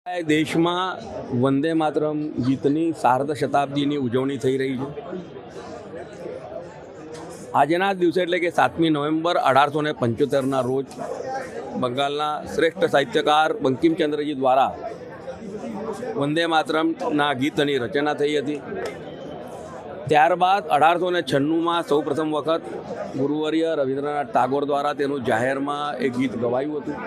देश में वंदे मातरम गीतनी सार्ध शताब्दीनी उजवणी थई रही है। આજના દિવસે એટલે કે 7મી નવેમ્બર 1875ના રોજ બંગાળના શ્રેષ્ઠ સાહિત્યકાર બંકિમચંદ્રજી દ્વારા વંદે માતરમના ગીતની રચના થઈ હતી। ત્યારબાદ 1896માં સૌપ્રથમ વખત ગુરુવર્ય રવિન્દ્રનાથ ટાગોર દ્વારા તેનું જાહેરમાં એક ગીત ગવાયું હતું।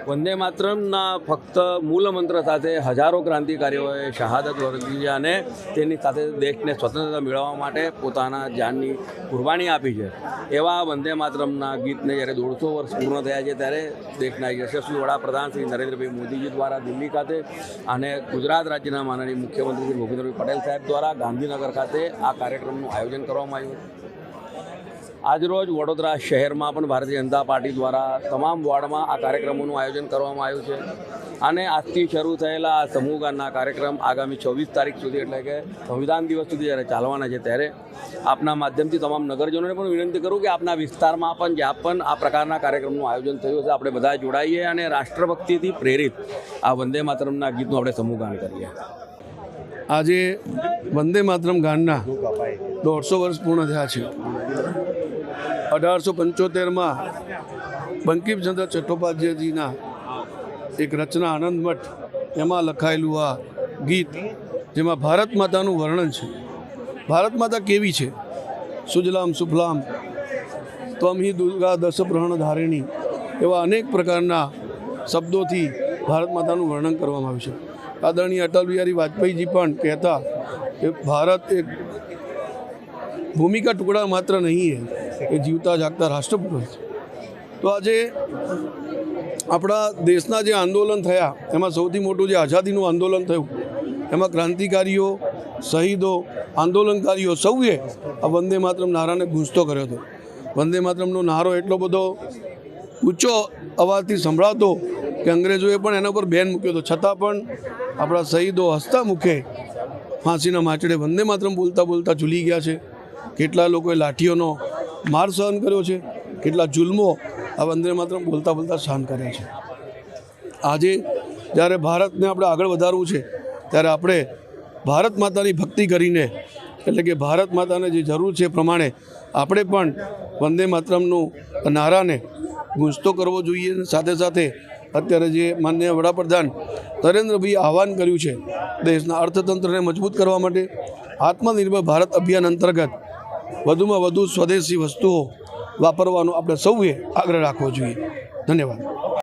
વંદે માતરમના ફક્ત મૂળ મંત્ર સાથે હજારો ક્રાંતિકારીઓએ શહાદત વરસી છે અને તેની સાથે દેશને સ્વતંત્રતા મેળવવા માટે પોતાના જાનની કુરબાની આપી છે। એવા વંદે માતરમના ગીતને જ્યારે 150 વર્ષ પૂર્ણ થયા છે ત્યારે દેશના યશસ્વી વડાપ્રધાન શ્રી નરેન્દ્રભાઈ મોદીજી દ્વારા દિલ્હી ખાતે અને ગુજરાત રાજ્યના માનનીય મુખ્યમંત્રી શ્રી ભૂપેન્દ્રભાઈ પટેલ સાહેબ દ્વારા ગાંધીનગર ખાતે આ કાર્યક્રમનું આયોજન કરવામાં આવ્યું હતું। આજરોજ વડોદરા શહેરમાં પણ ભારતીય જનતા પાર્ટી દ્વારા તમામ વોર્ડમાં આ કાર્યક્રમોનું આયોજન કરવામાં આવ્યું છે અને આજથી શરૂ થયેલા આ સમૂહગાનના કાર્યક્રમ આગામી 26 તારીખ સુધી એટલે કે સંવિધાન દિવસ સુધી જ્યારે ચાલવાના છે ત્યારે આપના માધ્યમથી તમામ નગરજનોને પણ વિનંતી કરું કે આપના વિસ્તારમાં પણ જ્યાં પણ આ પ્રકારના કાર્યક્રમનું આયોજન થયું છે આપણે બધા જોડાઈએ અને રાષ્ટ્રભક્તિથી પ્રેરિત આ વંદે માતરમના ગીતનું આપણે સમૂહગાન કરીએ। આજે વંદે માતરમ ગાનના 150 વર્ષ પૂર્ણ થયા છે। 1875માં બંકિમચંદ્ર ચટ્ટોપાધ્યાયજીના એક રચના આનંદ મઠ એમાં લખાયેલું આ ગીત જેમાં ભારત માતાનું વર્ણન છે। ભારત માતા કેવી છે? સુજલામ સુફલામ ત્વમ હિ દુર્ગા દશપ્રહણ ધારિણી એવા અનેક પ્રકારના શબ્દોથી ભારત માતાનું વર્ણન કરવામાં આવ્યું છે। આદરણીય અટલ બિહારી વાજપેયીજી પણ કહેતા કે ભારત એક ભૂમિ કા ટુકડા માત્ર નહીં है, એ જીવતા જાગતા રાષ્ટ્રપુરુષ છે। તો આજે આપણા દેશના જે આંદોલન થયા એમાં સૌથી મોટું જે આઝાદીનું આંદોલન થયું એમાં ક્રાંતિકારીઓ, શહીદો, આંદોલનકારીઓ સૌએ આ વંદે માતરમ નારાને ગૂંજતો કર્યો હતો। વંદે માતરમનો નારો એટલો બધો ઊંચો અવાજથી સંભળાતો કે અંગ્રેજોએ પણ એના પર બેન મૂક્યો હતો, છતાં પણ આપણા શહીદો હસતા મુખે ફાંસીના માચડે વંદે માતરમ બોલતા બોલતા ઝૂલી ગયા છે। કેટલા લોકોએ લાઠીઓનો માર સહન કર્યો છે, કેટલા જુલ્મો આ વંદે માતરમ બોલતા બોલતા સહન કર્યા છે। આજે જ્યારે ભારતને આપણે આગળ વધારવું છે ત્યારે આપણે ભારત માતાની ભક્તિ કરીને એટલે કે ભારત માતાને જે જરૂર છે પ્રમાણે આપણે પણ વંદે માતરમનું નારાને ગૂંજતો કરવો જોઈએ। સાથે સાથે અત્યારે જે માનનીય વડાપ્રધાન નરેન્દ્રભાઈએ આહવાન કર્યું છે દેશના અર્થતંત્રને મજબૂત કરવા માટે આત્મનિર્ભર ભારત અભિયાન અંતર્ગત વધુમાં વધુ સ્વદેશી વસ્તુઓ વાપરવાનો આપણે સૌએ આગ્રહ રાખવો જોઈએ। ધન્યવાદ।